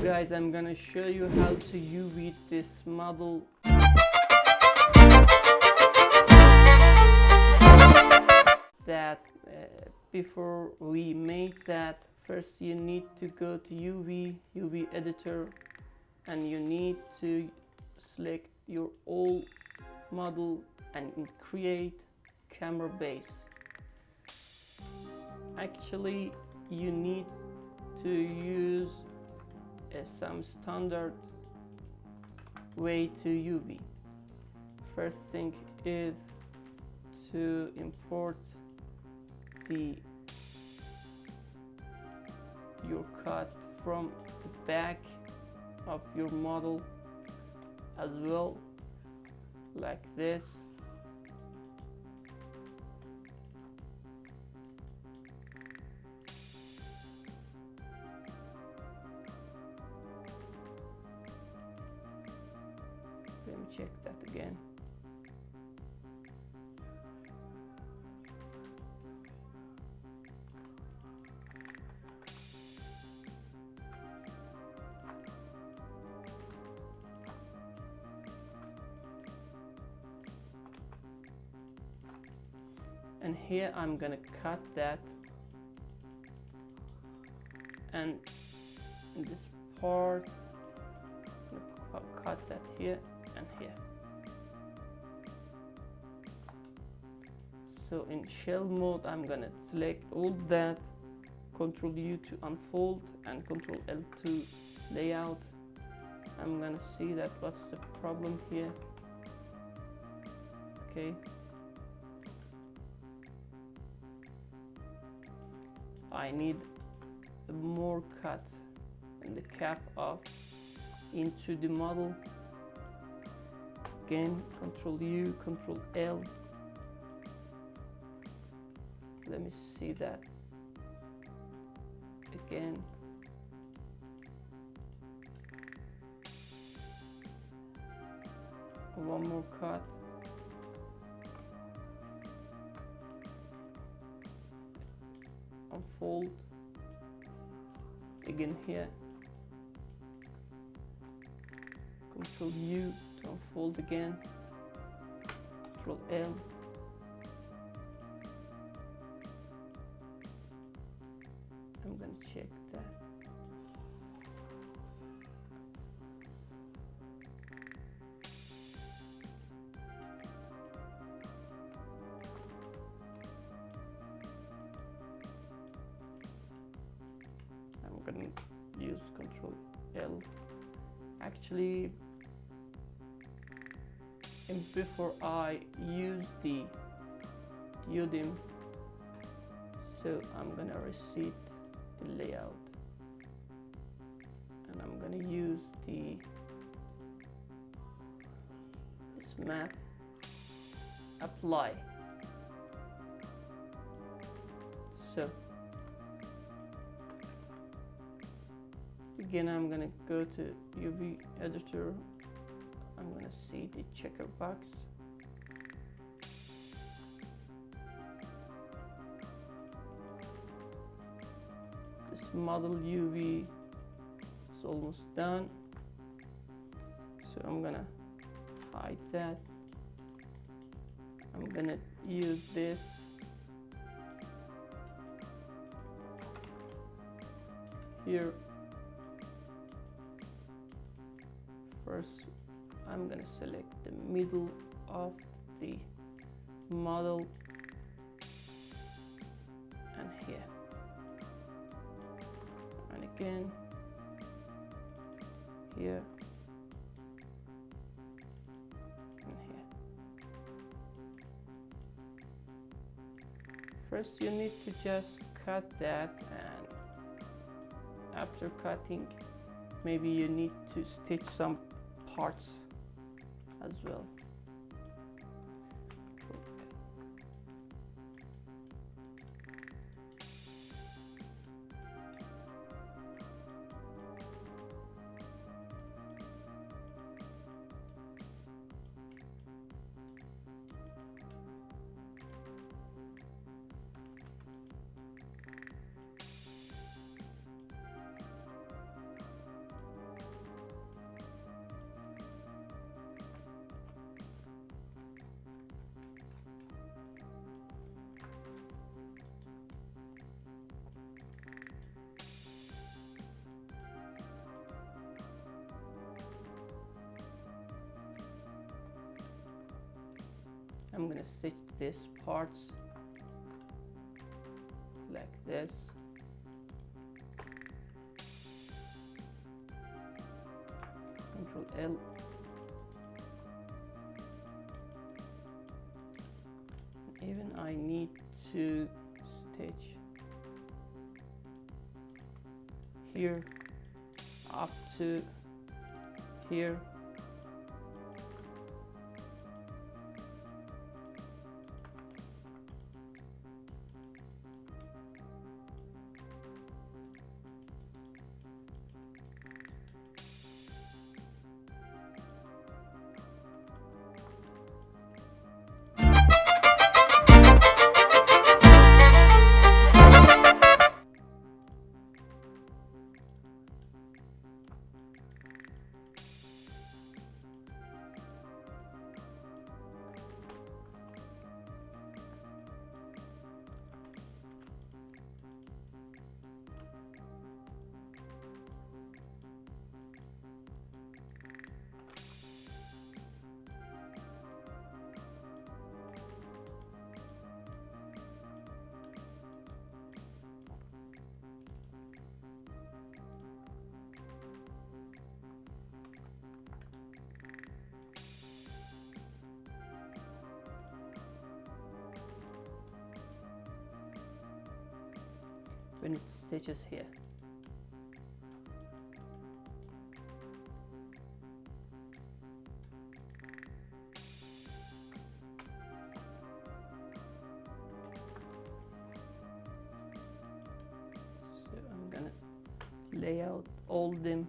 guys, I'm gonna show you how to UV this model. That before we make that, first you need to go to UV editor, and you need to select your old model and create camera base. Actually, you need to use some standard way to UV. First thing is to import your cut from the back of your model as well, like this. Let me check that again. And here I'm gonna cut that, and in this part I'm gonna cut that here and here. So in shell mode, I'm gonna select all that, Ctrl U to unfold and Ctrl L to layout. I'm gonna see that what's the problem here. Okay, I need more cut in the cap off into the model. Again, Ctrl U, Ctrl L. Let me see that again. One more cut. Unfold again here. Ctrl U to unfold again. Ctrl L. I'm gonna check that. I'm gonna use Ctrl L. Actually, and before I use the diodem, so I'm gonna reset the layout, and I'm gonna use this map, apply. So again, I'm gonna go to UV editor. I'm gonna see the checker box. This model UV is almost done, so I'm gonna hide that. I'm gonna use this. Here, first I'm gonna select the middle of the model and here, and again here and here. First you need to just cut that, and after cutting, maybe you need to stitch some parts as well. I'm gonna stitch this parts like this. Control L. Even I need to stitch here up to here. We need stitches here. So I'm gonna lay out all them.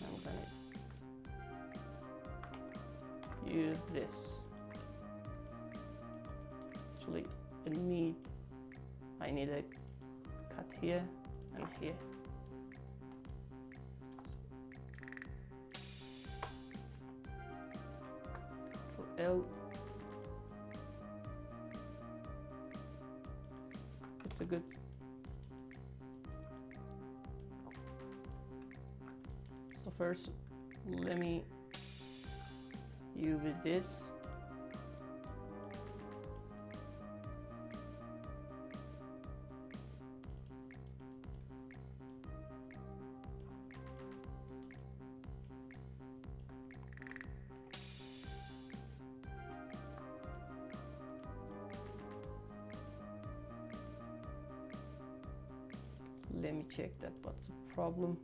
I'm gonna use this. Actually, I need a cut here and here. For L, it's a good. So first, let me use with this. Let me check that what's the problem.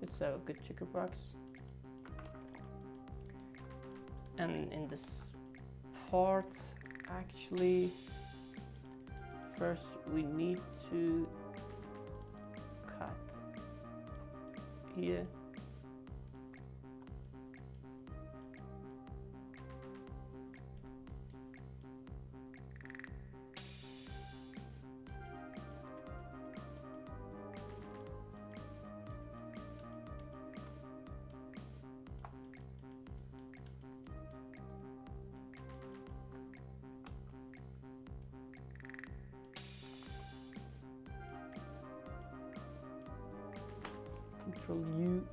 It's a good checker box. And in this part, actually, first we need to cut here. Control U.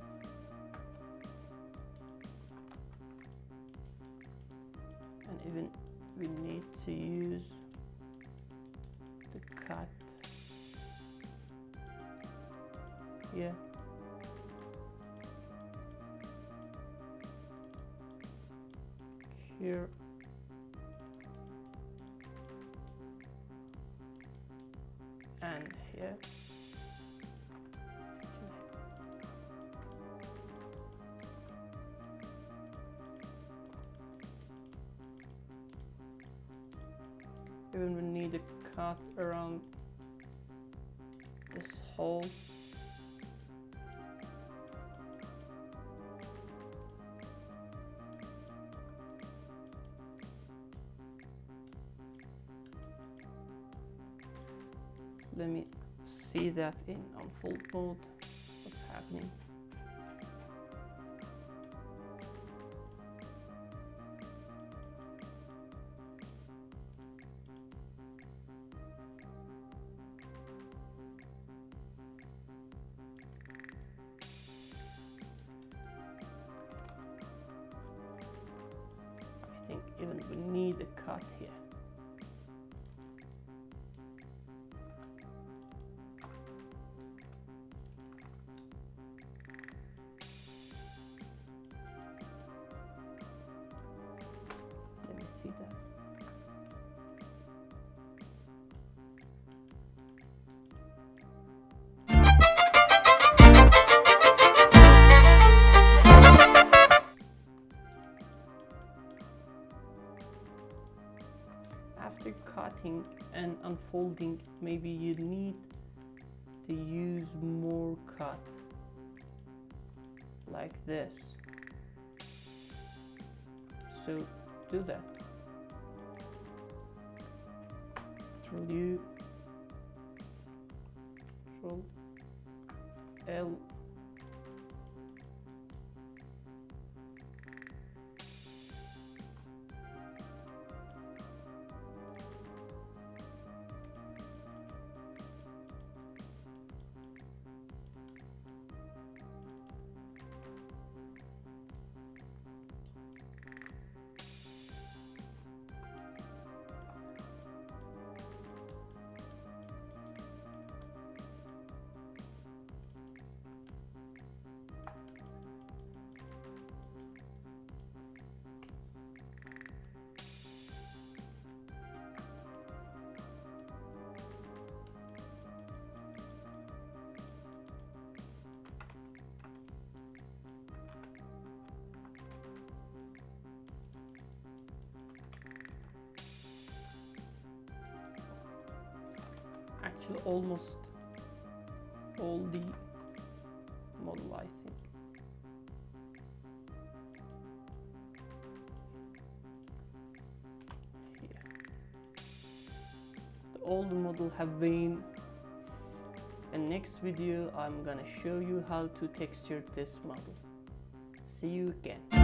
And even we need to use the cut here. Here. And here. Even we need a cut around this hole. Let me see that in unfold mode, what's happening. I think even we need a cut here. See that. After cutting and unfolding, maybe you need to use more cut like this. So do that. Control U, Control L. Actually, almost all the model, I think. Here. All the model have been. In next video, I'm gonna show you how to texture this model. See you again.